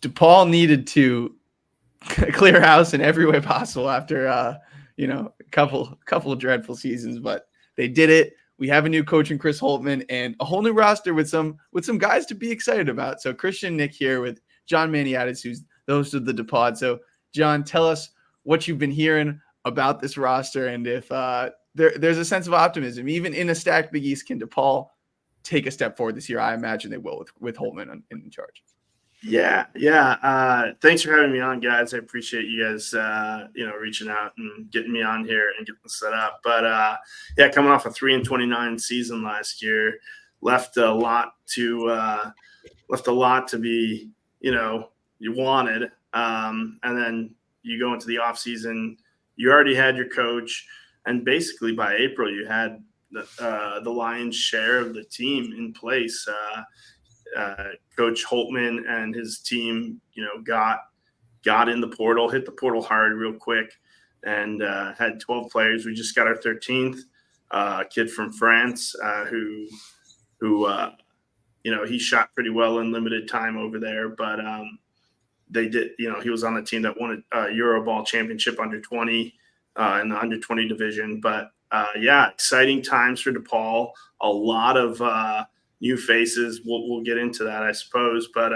DePaul needed to clear house in every way possible after a couple of dreadful seasons, but they did it. We have a new coach in Chris Holtman and a whole new roster with some guys to be excited about. So Christian, Nick here with John Maniatis, who's the host of the DePaud. So John, tell us what you've been hearing about this roster and if there's a sense of optimism, even in a stacked Big East. Can DePaul take a step forward this year? I imagine they will with Holtman in charge. Yeah. Thanks for having me on, guys. I appreciate you guys, reaching out and getting me on here and getting set up. But coming off a 3-29 season last year, left a lot to be, you wanted. And then you go into the off season, you already had your coach, and basically by April you had the lion's share of the team in place. Coach Holtman and his team, got in the portal, hit the portal hard real quick, and had 12 players. We just got our 13th kid from France who he shot pretty well in limited time over there, but they did, he was on the team that won a Euroball championship under 20 in the under 20 division. But exciting times for DePaul. A lot of new faces. We'll get into that, I suppose, but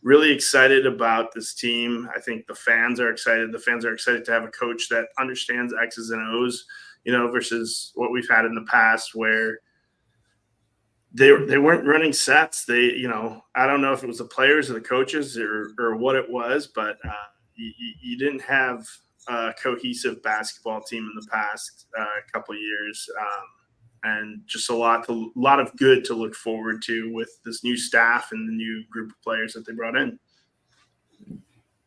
really excited about this team. I think the fans are excited. The fans are excited to have a coach that understands X's and O's, versus what we've had in the past where they weren't running sets. They, I don't know if it was the players or the coaches or what it was, but you didn't have a cohesive basketball team in the past couple of years. And just a lot of good to look forward to with this new staff and the new group of players that they brought in.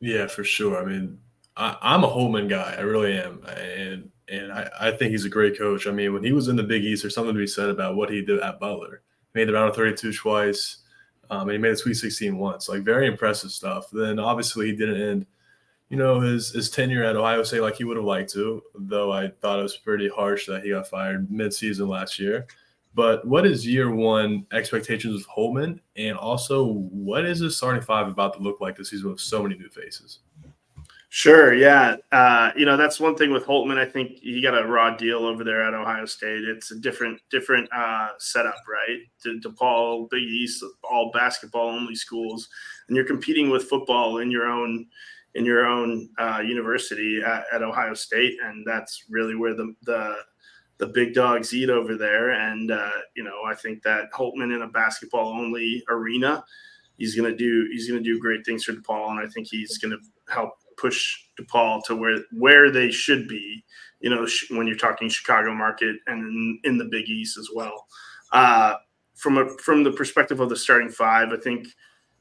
Yeah, for sure. I mean, I'm a Holtman guy. I really am. And I think he's a great coach. I mean, when he was in the Big East, there's something to be said about what he did at Butler. He made the round of 32 twice. And he made the Sweet 16 once. Like, very impressive stuff. Then, obviously, he didn't end his tenure at Ohio State like he would have liked to, though I thought it was pretty harsh that he got fired mid-season last year. But what is year one expectations with Holtman? And also, what is his starting five about to look like this season with so many new faces? Sure, yeah. That's one thing with Holtman. I think he got a raw deal over there at Ohio State. It's a different setup, right? DePaul, Big East, all basketball-only schools. And you're competing with football in your own university at Ohio State, and that's really where the big dogs eat over there. And I think that Holtman in a basketball only arena, he's gonna do great things for DePaul, and I think he's gonna help push DePaul to where they should be. When you're talking Chicago market and in the Big East as well. From the perspective of the starting five, I think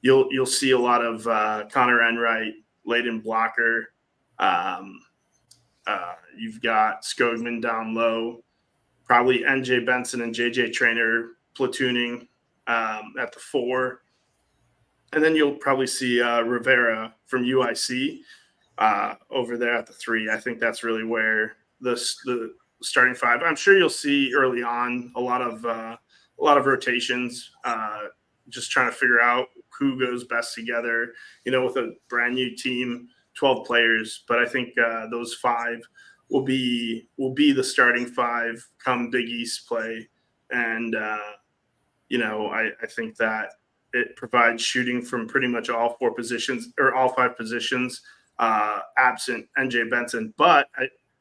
you'll see a lot of Connor Enright, Layden Blocker. You've got Skogman down low, probably NJ Benson and JJ Traynor platooning at the 4. And then you'll probably see Rivera from UIC over there at the 3. I think that's really where the starting five. I'm sure you'll see early on a lot of rotations, just trying to figure out who goes best together, with a brand new team, 12 players. But I think those 5 will be the starting 5 come Big East play. And, I think that it provides shooting from pretty much all 4 positions or all 5 positions, absent NJ Benson. But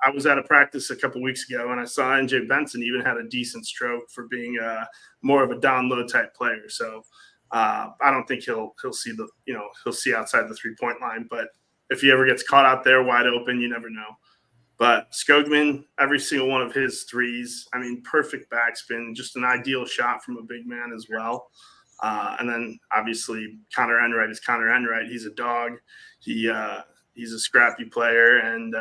I was at a practice a couple weeks ago, and I saw NJ Benson even had a decent stroke for being more of a down low type player. So I don't think he'll see he'll see outside the 3-point line. But if he ever gets caught out there wide open, you never know. But Skogman, every single one of his threes, I mean, perfect backspin, just an ideal shot from a big man as well. And then obviously Connor Enright is Connor Enright. He's a dog. He's a scrappy player, and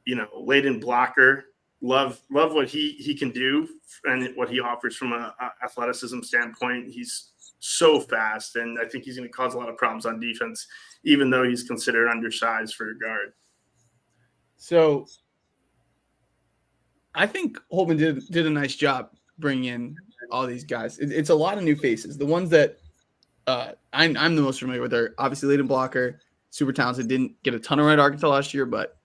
Layden Blocker. Love what he can do and what he offers from a athleticism standpoint. He's so fast, and I think he's going to cause a lot of problems on defense, even though he's considered undersized for a guard. So I think Holtman did a nice job bringing in all these guys. It's a lot of new faces. The ones that I'm the most familiar with her. Obviously, leading blocker, super talented. Didn't get a ton of run at Arkansas last year, but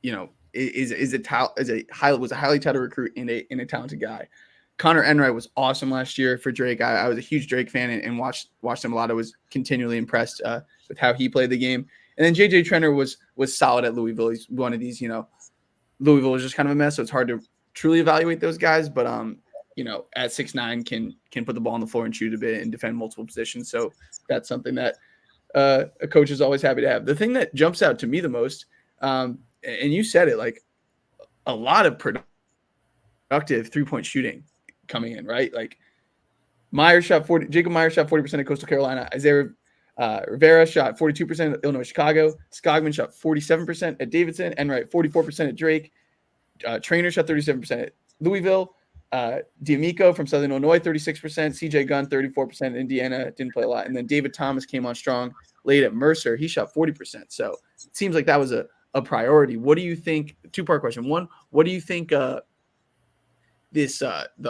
was a highly touted recruit and a talented guy. Connor Enright was awesome last year for Drake. I was a huge Drake fan and watched him a lot. I was continually impressed with how he played the game. And then JJ Trenner was solid at Louisville. He's one of these, Louisville is just kind of a mess, so it's hard to truly evaluate those guys. But at 6'9", can put the ball on the floor and shoot a bit and defend multiple positions. So that's something that a coach is always happy to have. The thing that jumps out to me the most, and you said it, like a lot of productive 3-point shooting coming in, right? Like Jacob Myers shot 40% at Coastal Carolina. Isaiah Rivera shot 42% at Illinois Chicago. Skogman shot 47% at Davidson. Enright 44% at Drake. Trainer shot 37% at Louisville. D'Amico from Southern Illinois 36%. CJ Gunn 34% at Indiana. Didn't play a lot. And then David Thomas came on strong late at Mercer. He shot 40%. So it seems like that was a priority. What do you think? Two-part question. One, what do you think the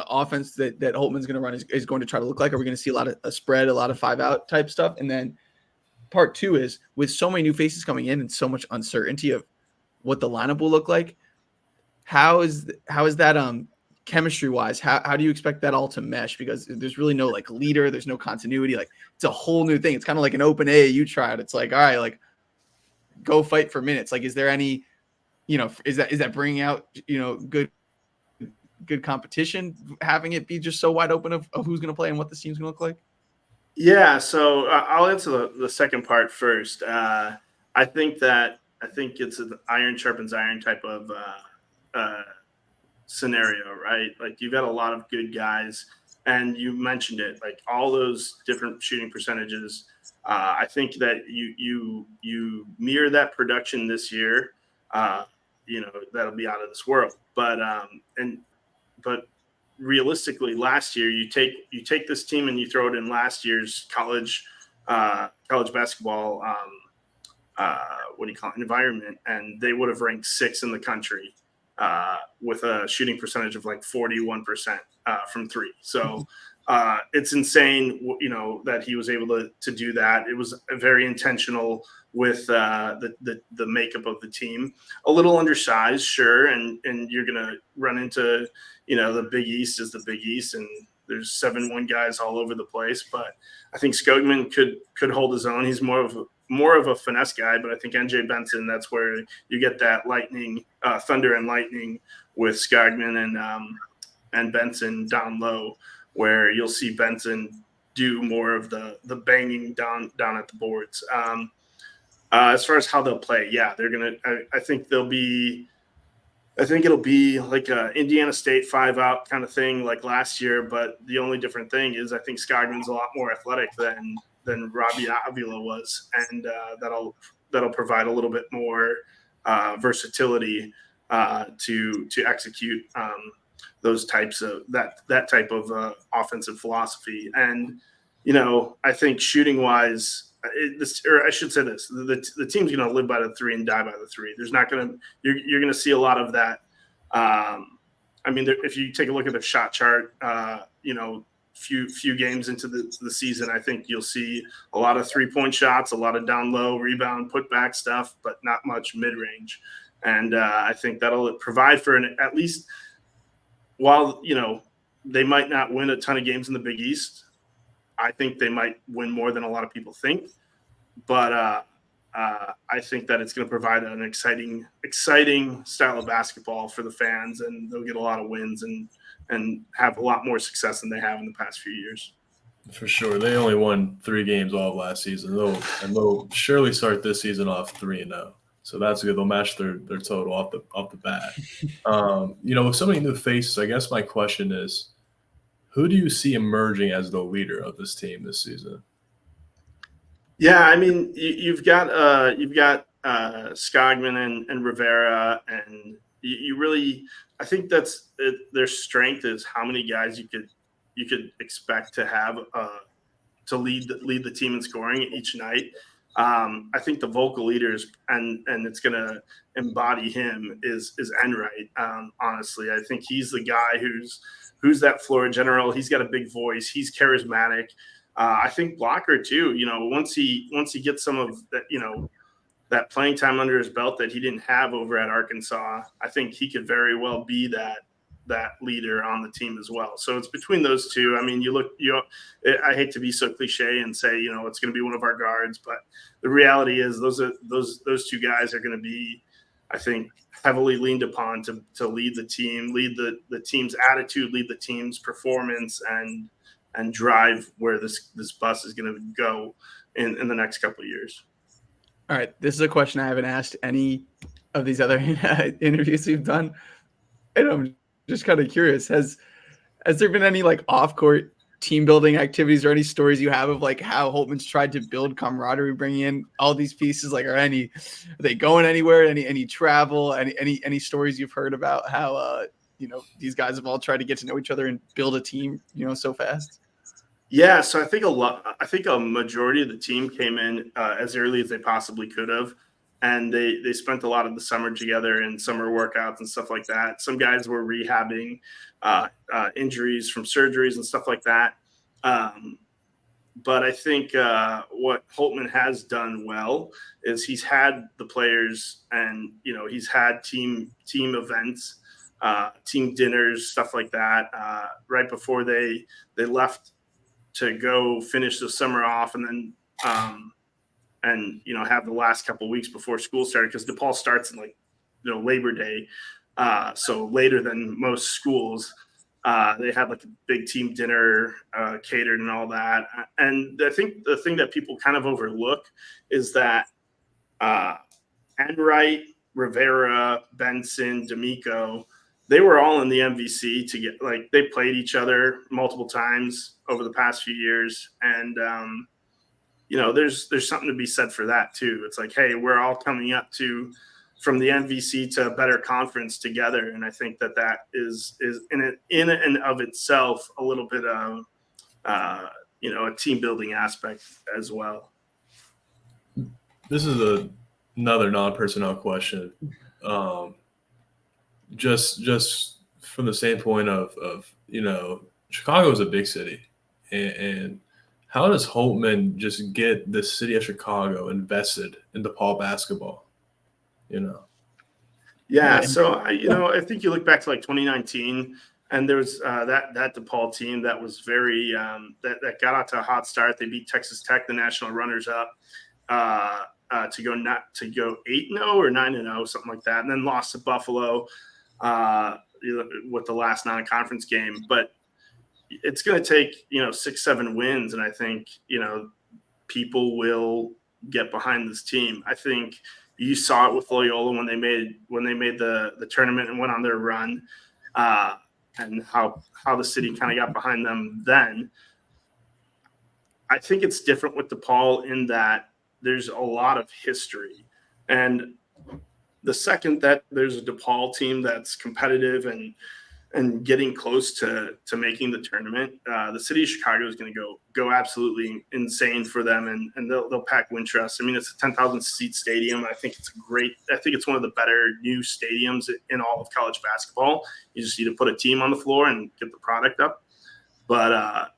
offense that Holtman's going to run is going to try to look like? Are we going to see a lot of a spread, a lot of 5-out type stuff? And then part two is, with so many new faces coming in and so much uncertainty of what the lineup will look like, how is that chemistry wise? How do you expect that all to mesh? Because there's really no like leader, there's no continuity. Like it's a whole new thing. It's kind of like an open AAU tryout. It's like, all right, like go fight for minutes. Like, is there any, is that bringing out, good competition, having it be just so wide open of who's going to play and what the team's going to look like? Yeah, so I'll answer the second part first. I think it's an iron sharpens iron type of scenario, right? Like you've got a lot of good guys, and you mentioned it, like all those different shooting percentages. I think that you mirror that production this year, that'll be out of this world. But realistically, last year you take this team and you throw it in last year's college basketball environment, and they would have ranked 6th in the country with a shooting percentage of like 41% from three. So it's insane, that he was able to do that. It was very intentional with the makeup of the team. A little undersized, sure, and you're gonna run into the Big East is the Big East, and there's 7-1 guys all over the place. But I think Skogman could hold his own. He's more of a finesse guy, but I think NJ Benson, that's where you get that thunder and lightning with Skogman and Benson down low, where you'll see Benson do more of the banging down at the boards. As far as how they'll play, yeah, they're gonna. I think it'll be like a Indiana State 5-out kind of thing like last year. But the only different thing is I think Skogman's a lot more athletic than Robbie Avila was, and that'll provide a little bit more versatility to execute those types of that type of offensive philosophy. And I think shooting wise, I should say this: the team's going to live by the 3 and die by the 3. There's not going to you're going to see a lot of that. If you take a look at the shot chart, few games into the season, I think you'll see a lot of 3-point shots, a lot of down low, rebound, put back stuff, but not much mid range. And I think that'll provide for at least, while they might not win a ton of games in the Big East, I think they might win more than a lot of people think. But I think that it's going to provide an exciting style of basketball for the fans, and they'll get a lot of wins and have a lot more success than they have in the past few years. For sure. They only won 3 games all of last season. They'll surely start this season off 3-0. So that's good. They'll match their total off the bat. With so many new faces, I guess my question is, who do you see emerging as the leader of this team this season? Yeah, you've got Skogman and Rivera, and you really, I think that's their strength is how many guys you could expect to have to lead the team in scoring each night. I think the vocal leaders and it's going to embody him is Enright. Honestly, I think he's the guy who's that floor general. He's got a big voice. He's charismatic. I think blocker too. Once he gets some of that, that playing time under his belt that he didn't have over at Arkansas, I think he could very well be that leader on the team as well. So it's between those two. I mean, I hate to be so cliche and say, it's going to be one of our guards, but the reality is those two guys are going to be, I think, heavily leaned upon to lead the team, lead the team's attitude, lead the team's performance, and drive where this bus is going to go in the next couple of years. All right, this is a question I haven't asked any of these other interviews we've done, and I'm just kind of curious. Has there been any like off-court team building activities or any stories you have of like how Holtman's tried to build camaraderie, bringing in all these pieces? Like, are they going anywhere? Any travel? Any stories you've heard about how these guys have all tried to get to know each other and build a team so fast? Yeah, so I think a majority of the team came in as early as they possibly could have, and they spent a lot of the summer together in summer workouts and stuff like that. Some guys were rehabbing injuries from surgeries and stuff like that. But I think what Holtman has done well is he's had the players, and he's had team events, team dinners, stuff like that, right before they left to go finish the summer off, and then have the last couple of weeks before school started, because DePaul starts in Labor Day, so later than most schools. They had like a big team dinner catered and all that. And I think the thing that people kind of overlook is that Enright, Rivera, Benson, D'Amico, they were all in the MVC they played each other multiple times over the past few years. And, there's something to be said for that too. It's like, hey, we're all coming up from the MVC to a better conference together. And I think that is in and of itself a little bit of, a team building aspect as well. This is another non-personnel question. Just from the standpoint of Chicago is a big city, and how does Holtman just get the city of Chicago invested in DePaul basketball? Yeah. So I think you look back to 2019, and there was that DePaul team that was very that got out to a hot start. They beat Texas Tech, the national runners up, to go 8-0 or 9-0, something like that, and then lost to Buffalo with the last non-conference game. But it's going to take 6-7 wins, and I think people will get behind this team. I think you saw it with Loyola when they made the tournament and went on their run, and how the city kind of got behind them then. I think it's different with DePaul in that there's a lot of history, and the second that there's a DePaul team that's competitive and getting close to making the tournament, the city of Chicago is going to go absolutely insane for them, and they'll pack Wintrust. I mean, it's a 10,000 seat stadium. I think it's one of the better new stadiums in all of college basketball. You just need to put a team on the floor and get the product up. But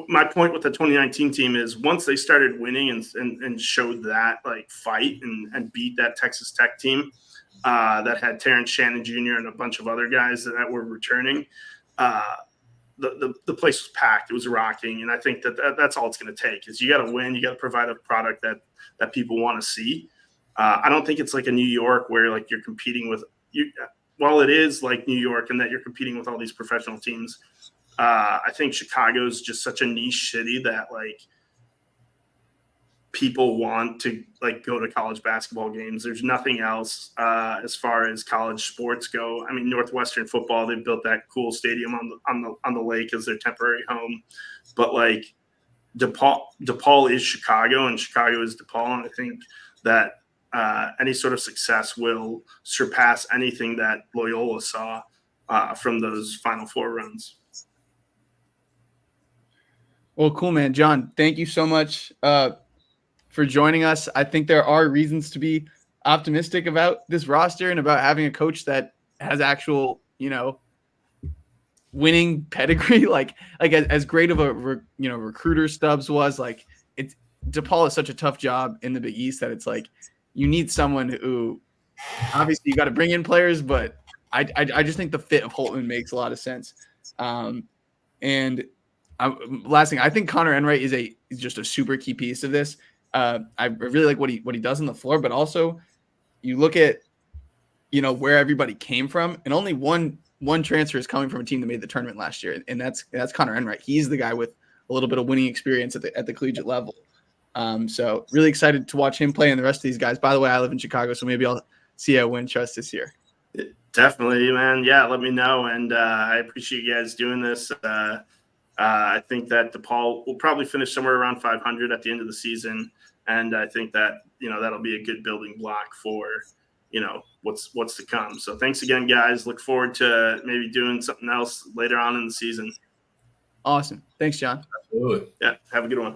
my point with the 2019 team is once they started winning and showed that fight and beat that Texas Tech team, that had Terrence Shannon Jr. and a bunch of other guys that were returning, the place was packed. It was rocking. And I think that's all it's going to take is you got to win. You got to provide a product that people want to see. I don't think it's like a New York where you're competing with you. While it is like New York and that you're competing with all these professional teams, I think Chicago is just such a niche city that people want to go to college basketball games. There's nothing else as far as college sports go. I mean, Northwestern football, they built that cool stadium on the lake as their temporary home, but DePaul is Chicago and Chicago is DePaul, and I think that any sort of success will surpass anything that Loyola saw from those Final Four runs. Well, cool, man. John, thank you so much for joining us. I think there are reasons to be optimistic about this roster and about having a coach that has actual, winning pedigree, like as great of a recruiter Stubbs was, like it's DePaul is such a tough job in the Big East that it's like you need someone who obviously you got to bring in players, but I just think the fit of Holtman makes a lot of sense. And last thing, I think Connor Enright is just a super key piece of this. I really like what he does on the floor, but also you look at where everybody came from, and only one transfer is coming from a team that made the tournament last year, and that's Connor Enright. He's the guy with a little bit of winning experience at the collegiate level. So really excited to watch him play and the rest of these guys. By the way, I live in Chicago, so maybe I'll see you at Wintrust this year. Definitely, man. Yeah, let me know. And I appreciate you guys doing this. I think that DePaul will probably finish somewhere around 500 at the end of the season. And I think that, that'll be a good building block for, what's to come. So thanks again, guys. Look forward to maybe doing something else later on in the season. Awesome. Thanks, John. Absolutely. Yeah. Have a good one.